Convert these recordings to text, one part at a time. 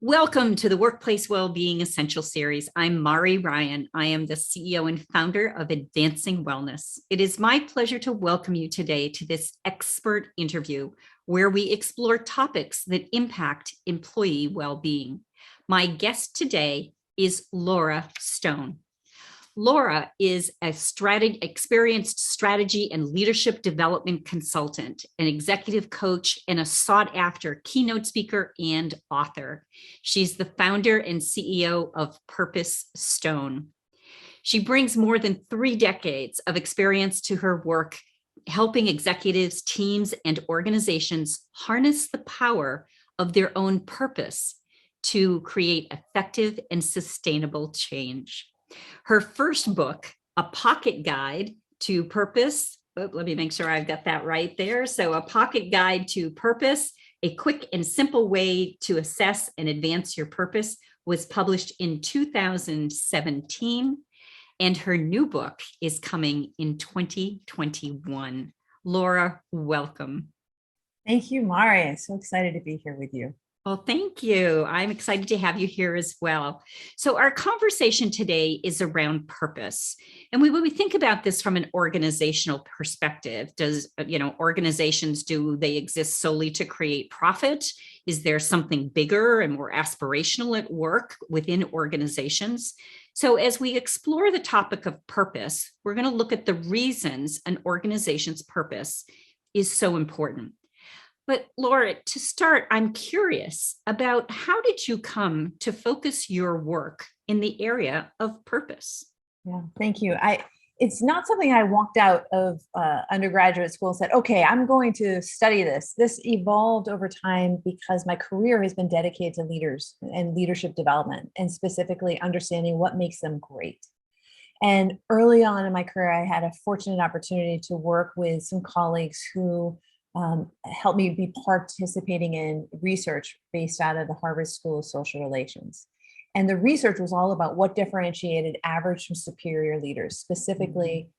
Welcome to the Workplace Wellbeing Essential Series. I'm Mari Ryan. I am the CEO and founder of Advancing Wellness. It is my pleasure to welcome you today to this expert interview where we explore topics that impact employee well-being. My guest today is Laura Stone. Laura is a experienced strategy and leadership development consultant, an executive coach, and a sought-after keynote speaker and author. She's the founder and CEO of Purpose Stone. She brings more than 3 decades of experience to her work, helping executives, teams, and organizations harness the power of their own purpose to create effective and sustainable change. Her first book, A Pocket Guide to Purpose, let me make sure I've got that right there. So A Pocket Guide to Purpose, a quick and simple way to assess and advance your purpose, was published in 2017. And her new book is coming in 2021. Laura, welcome. Thank you, Mari. I'm so excited to be here with you. Well, thank you. I'm excited to have you here as well. So our conversation today is around purpose. And when we think about this from an organizational perspective, organizations, do they exist solely to create profit? Is there something bigger and more aspirational at work within organizations? So as we explore the topic of purpose, we're going to look at the reasons an organization's purpose is so important. But Laura, to start, I'm curious about how did you come to focus your work in the area of purpose? Yeah, thank you. It's not something I walked out of undergraduate school and said, okay, I'm going to study this. This evolved over time because my career has been dedicated to leaders and leadership development, and specifically understanding what makes them great. And early on in my career, I had a fortunate opportunity to work with some colleagues who helped me be participating in research based out of the Harvard School of Social Relations. And the research was all about what differentiated average from superior leaders. Specifically,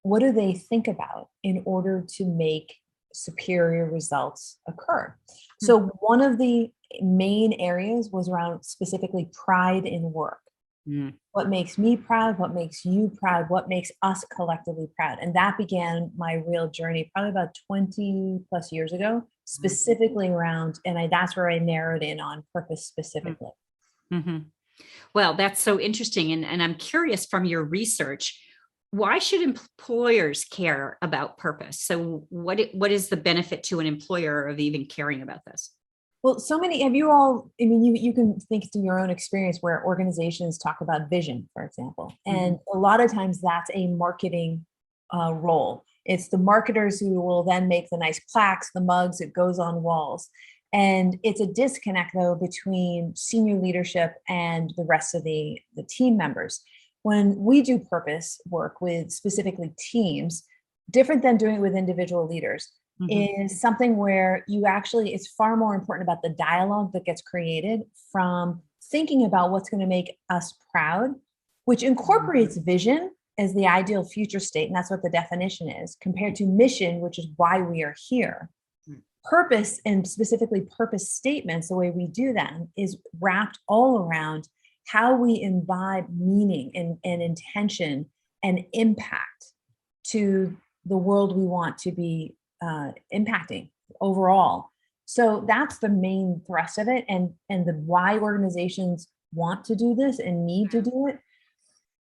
what do they think about in order to make superior results occur? So one of the main areas was around specifically pride in work. What makes me proud, what makes you proud, what makes us collectively proud. And that began my real journey probably about 20 plus years ago, specifically around, and that's where I narrowed in on purpose specifically. Mm-hmm. Well, that's so interesting. And I'm curious from your research, why should employers care about purpose? So what is the benefit to an employer of even caring about this? Well, you can think through your own experience where organizations talk about vision, for example. And a lot of times that's a marketing role. It's the marketers who will then make the nice plaques, the mugs, it goes on walls. And it's a disconnect, though, between senior leadership and the rest of the team members. When we do purpose work with specifically teams, different than doing it with individual leaders, is something where it's far more important about the dialogue that gets created from thinking about what's going to make us proud, which incorporates vision as the ideal future state. And that's what the definition is, compared to mission, which is why we are here. Purpose, and specifically purpose statements, the way we do them is wrapped all around how we imbibe meaning and intention and impact to the world we want to be impacting overall. So that's the main thrust of it. And the why organizations want to do this and need to do it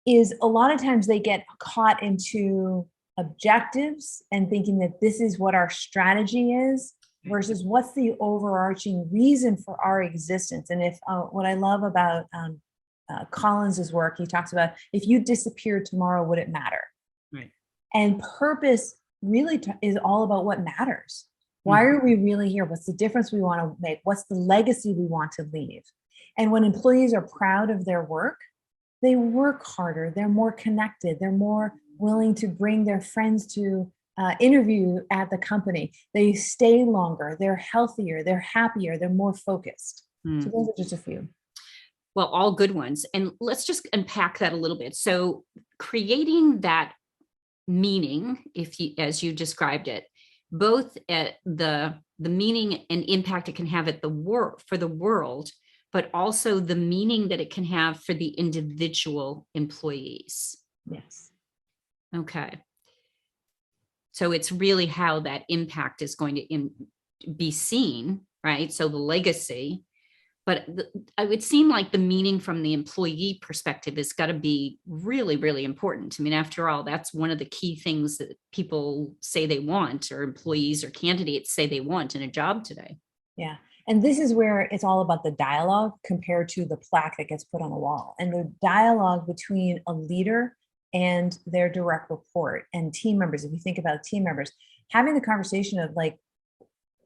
is a lot of times they get caught into objectives and thinking that this is what our strategy is versus what's the overarching reason for our existence. And if what I love about Collins's work, he talks about, if you disappeared tomorrow, would it matter? Right. And purpose really is all about what matters. Why are we really here? What's the difference we want to make? What's the legacy we want to leave? And when employees are proud of their work, they work harder, they're more connected, they're more willing to bring their friends to interview at the company. They stay longer, they're healthier, they're happier, they're more focused. So those are just a few. Well, all good ones. And let's just unpack that a little bit. So creating that meaning, as you described it, both at the meaning and impact it can have at for the world, but also the meaning that it can have for the individual employees. Yes. Okay. So it's really how that impact is going to be seen, right? So the legacy, but I would seem like the meaning from the employee perspective has got to be really, really important. I mean, after all, that's one of the key things that people say they want, or employees or candidates say they want in a job today. Yeah. And this is where it's all about the dialogue compared to the plaque that gets put on a wall, and the dialogue between a leader and their direct report and team members. If you think about team members, having the conversation of like,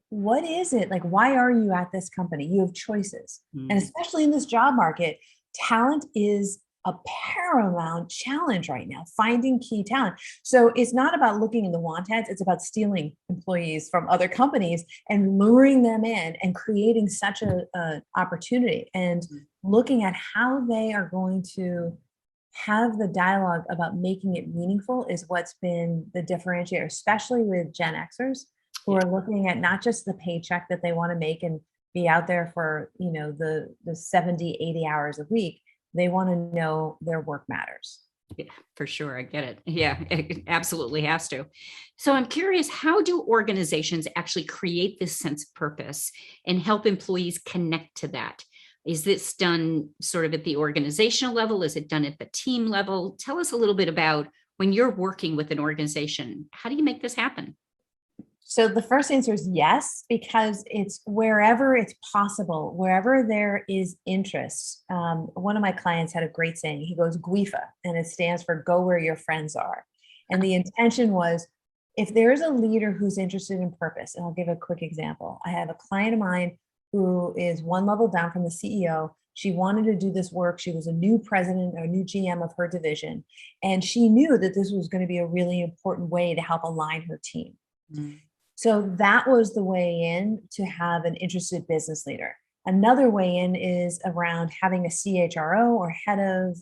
what is it? Like, why are you at this company? You have choices. And especially in this job market, talent is a paramount challenge right now, finding key talent. So it's not about looking in the want ads, it's about stealing employees from other companies and luring them in and creating such a opportunity, and looking at how they are going to have the dialogue about making it meaningful is what's been the differentiator, especially with Gen Xers who are looking at not just the paycheck that they want to make and be out there for, you know, the 70, 80 hours a week. They want to know their work matters. Yeah, for sure. I get it. Yeah, it absolutely has to. So I'm curious, how do organizations actually create this sense of purpose and help employees connect to that? Is this done sort of at the organizational level? Is it done at the team level? Tell us a little bit about when you're working with an organization, how do you make this happen? So the first answer is yes, because it's wherever it's possible, wherever there is interest. One of my clients had a great saying. He goes, GWIFA, and it stands for go where your friends are. And the intention was, if there is a leader who's interested in purpose, and I'll give a quick example. I have a client of mine who is one level down from the CEO. She wanted to do this work. She was a new president or new GM of her division. And she knew that this was going to be a really important way to help align her team. Mm. So that was the way in, to have an interested business leader. Another way in is around having a CHRO or head of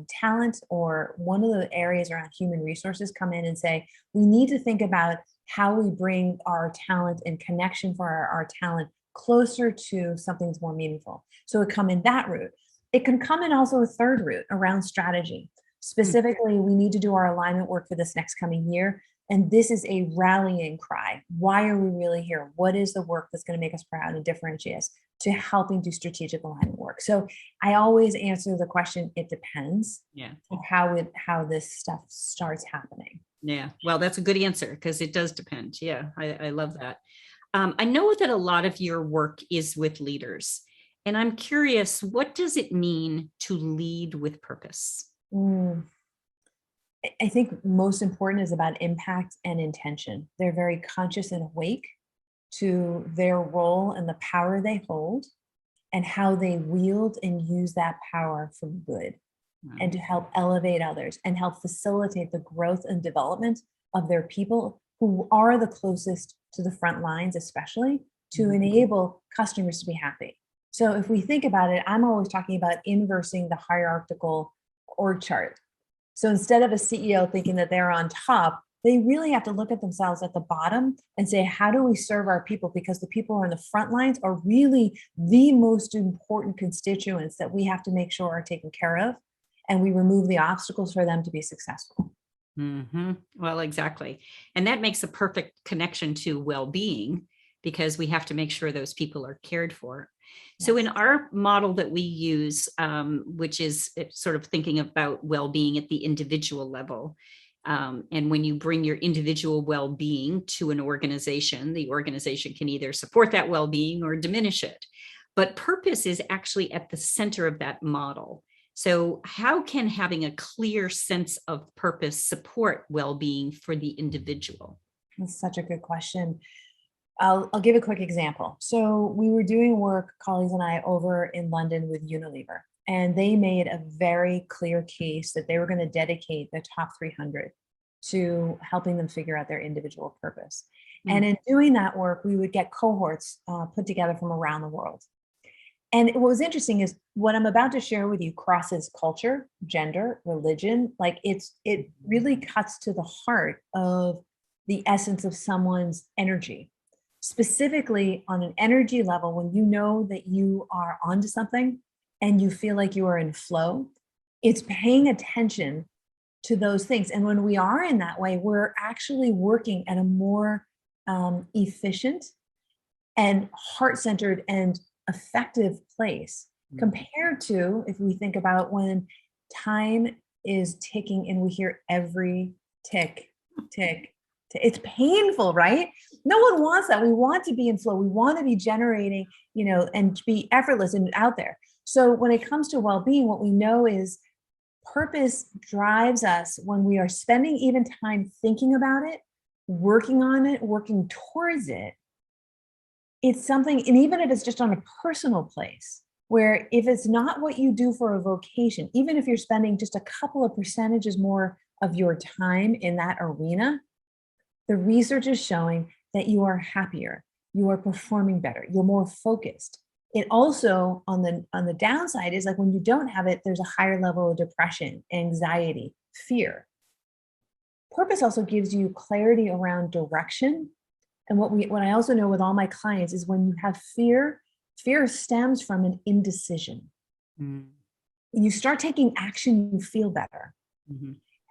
talent, or one of the areas around human resources come in and say, we need to think about how we bring our talent and connection for our talent closer to something that's more meaningful. So it come in that route. It can come in also a third route around strategy. Specifically, we need to do our alignment work for this next coming year. And this is a rallying cry. Why are we really here? What is the work that's going to make us proud and differentiate us, to helping do strategic alignment work? So I always answer the question, it depends. Yeah. Of how this stuff starts happening. Yeah. Well, that's a good answer, because it does depend. Yeah. I love that. I know that a lot of your work is with leaders, and I'm curious, what does it mean to lead with purpose? I think most important is about impact and intention. They're very conscious and awake to their role and the power they hold, and how they wield and use that power for good, and to help elevate others and help facilitate the growth and development of their people who are the closest to the front lines, especially to enable customers to be happy. So if we think about it, I'm always talking about inversing the hierarchical org chart. So instead of a CEO thinking that they're on top, they really have to look at themselves at the bottom and say, how do we serve our people? Because the people who are on the front lines are really the most important constituents that we have to make sure are taken care of, and we remove the obstacles for them to be successful. Well, exactly. And that makes a perfect connection to well-being, because we have to make sure those people are cared for. So in our model that we use, which is sort of thinking about well-being at the individual level, and when you bring your individual well-being to an organization, the organization can either support that well-being or diminish it. But purpose is actually at the center of that model. So how can having a clear sense of purpose support well-being for the individual? That's such a good question. I'll give a quick example. So we were doing work, colleagues and I, over in London with Unilever, and they made a very clear case that they were going to dedicate their top 300 to helping them figure out their individual purpose. And in doing that work, we would get cohorts put together from around the world. And what was interesting is what I'm about to share with you crosses culture, gender, religion. Like it really cuts to the heart of the essence of someone's energy. specifically on an energy level, when you know that you are onto something and you feel like you are in flow, it's paying attention to those things. And when we are in that way, we're actually working at a more efficient and heart-centered and effective place compared to, if we think about when time is ticking and we hear every tick, tick, tick. It's painful, right? No one wants that. We want to be in flow. We want to be generating, and be effortless and out there. So when it comes to well-being, what we know is purpose drives us when we are spending even time thinking about it, working on it, working towards it. It's something, and even if it's just on a personal place, where if it's not what you do for a vocation, even if you're spending just a couple of percentages more of your time in that arena, the research is showing that you are happier, you are performing better, you're more focused. It also, on the downside, is like when you don't have it, there's a higher level of depression, anxiety, fear. Purpose also gives you clarity around direction. And what I also know with all my clients is when you have fear stems from an indecision. When you start taking action, you feel better.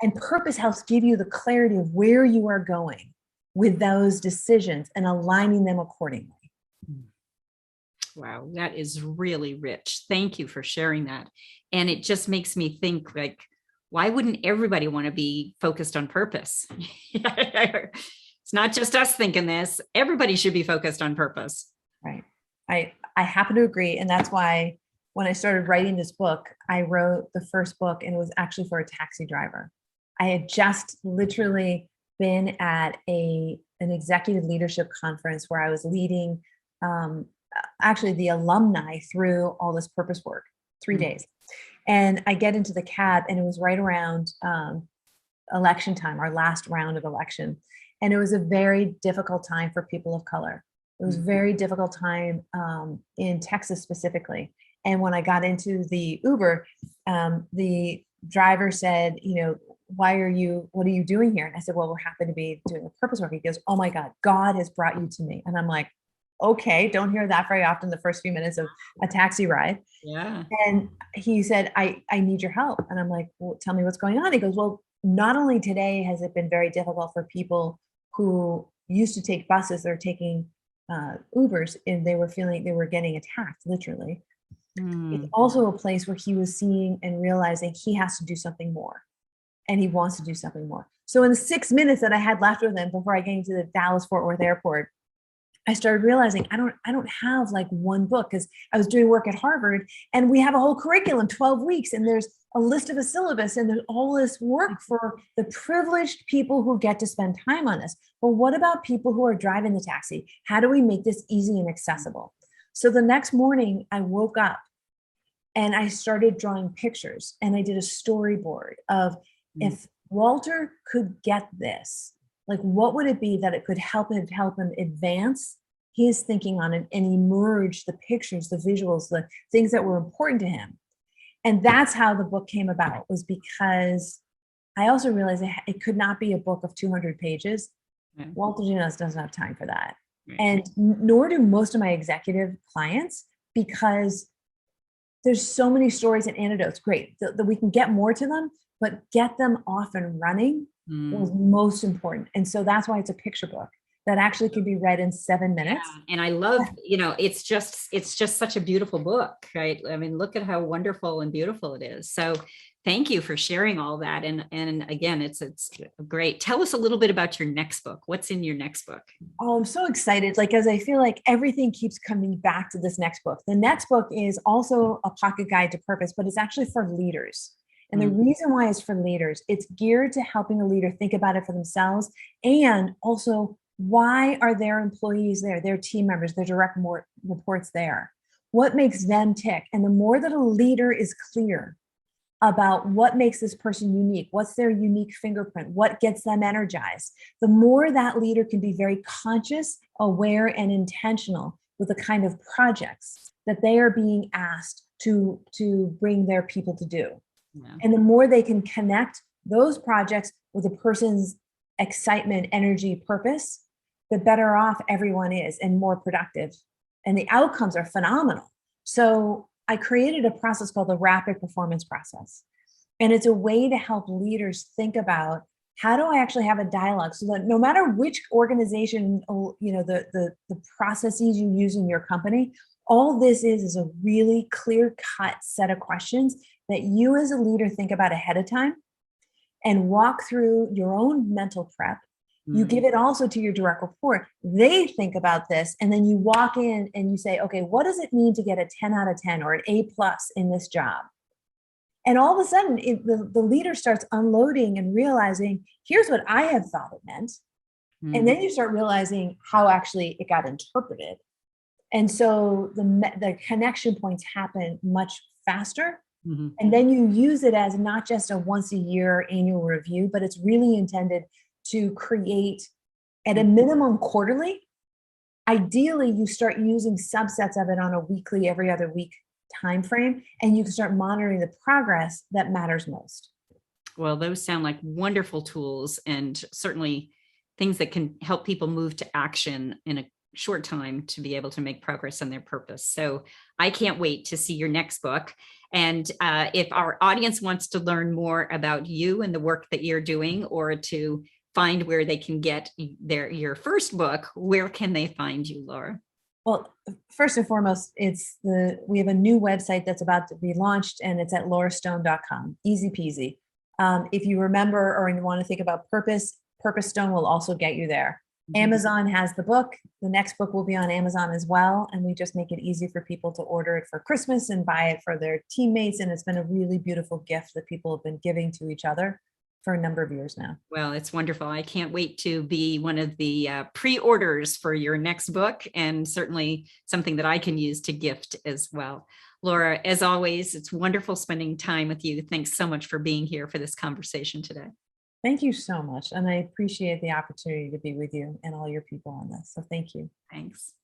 And purpose helps give you the clarity of where you are going with those decisions and aligning them accordingly. Wow, that is really rich. Thank you for sharing that. And it just makes me think, like, why wouldn't everybody want to be focused on purpose? It's not just us thinking this. Everybody should be focused on purpose. Right. I happen to agree. And that's why when I started writing this book, I wrote the first book, and it was actually for a taxi driver. I had just literally been at an executive leadership conference where I was leading actually the alumni through all this purpose work, 3 days. And I get into the cab, and it was right around election time, our last round of election. And it was a very difficult time for people of color. It was a very difficult time in Texas specifically. And when I got into the Uber, the driver said, what are you doing here? And I said, well, we're happy to be doing a purpose work. He goes, oh my God, God has brought you to me. And I'm like, okay, don't hear that very often the first few minutes of a taxi ride. Yeah. And he said, I need your help. And I'm like, well, tell me what's going on. He goes, well, not only today has it been very difficult for people who used to take buses, they're taking Ubers, and they were getting attacked, literally. It's also a place where he was seeing and realizing he has to do something more, and he wants to do something more. So in the 6 minutes that I had left with him before I came to the Dallas-Fort Worth airport, I started realizing I don't have like one book, because I was doing work at Harvard, and we have a whole curriculum, 12 weeks, and there's a list of a syllabus, and there's all this work for the privileged people who get to spend time on this. But what about people who are driving the taxi? How do we make this easy and accessible? So the next morning I woke up and I started drawing pictures, and I did a storyboard of if Walter could get this, like what would it be that it could help him advance his thinking on it and emerge the pictures, the visuals, the things that were important to him. And that's how the book came about, was because I also realized it could not be a book of 200 pages. Walter Jonas doesn't have time for that. And nor do most of my executive clients, because there's so many stories and anecdotes. Great that we can get more to them, but get them off and running was most important. And so that's why it's a picture book that actually can be read in 7 minutes. Yeah. And I love, it's just such a beautiful book, right? I mean, look at how wonderful and beautiful it is. So thank you for sharing all that. And again, it's great. Tell us a little bit about your next book. What's in your next book? Oh, I'm so excited. As I feel like everything keeps coming back to this next book. The next book is also a pocket guide to purpose, but it's actually for leaders. And the reason why it's for leaders, it's geared to helping a leader think about it for themselves, and also why are their employees there, their team members, their direct reports there? What makes them tick? And the more that a leader is clear about what makes this person unique, what's their unique fingerprint, what gets them energized, the more that leader can be very conscious, aware, and intentional with the kind of projects that they are being asked to bring their people to do. Yeah. And the more they can connect those projects with a person's excitement, energy, purpose, the better off everyone is and more productive. And the outcomes are phenomenal. So I created a process called the rapid performance process. And it's a way to help leaders think about, how do I actually have a dialogue so that no matter which organization, the processes you use in your company, all this is a really clear cut set of questions that you as a leader think about ahead of time and walk through your own mental prep. You give it also to your direct report. They think about this, and then you walk in and you say, okay, what does it mean to get a 10 out of 10 or an A+ in this job? And all of a sudden, the leader starts unloading and realizing, here's what I have thought it meant. And then you start realizing how actually it got interpreted. And so the connection points happen much faster. And then you use it as not just a once a year annual review, but it's really intended to create, at a minimum, quarterly. Ideally, you start using subsets of it on a weekly, every other week time frame, and you can start monitoring the progress that matters most. Well, those sound like wonderful tools, and certainly things that can help people move to action in a short time to be able to make progress on their purpose. So I can't wait to see your next book. And if our audience wants to learn more about you and the work that you're doing, or to find where they can get your first book, where can they find you, Laura? Well, first and foremost, we have a new website that's about to be launched, and it's at laurastone.com. Easy peasy. If you remember or you want to think about purpose, Purpose Stone will also get you there. Amazon has the book. The next book will be on Amazon as well. And we just make it easy for people to order it for Christmas and buy it for their teammates. And it's been a really beautiful gift that people have been giving to each other for a number of years now. Well, it's wonderful. I can't wait to be one of the pre-orders for your next book, and certainly something that I can use to gift as well. Laura, as always, it's wonderful spending time with you. Thanks so much for being here for this conversation today. Thank you so much. And I appreciate the opportunity to be with you and all your people on this. So thank you. Thanks.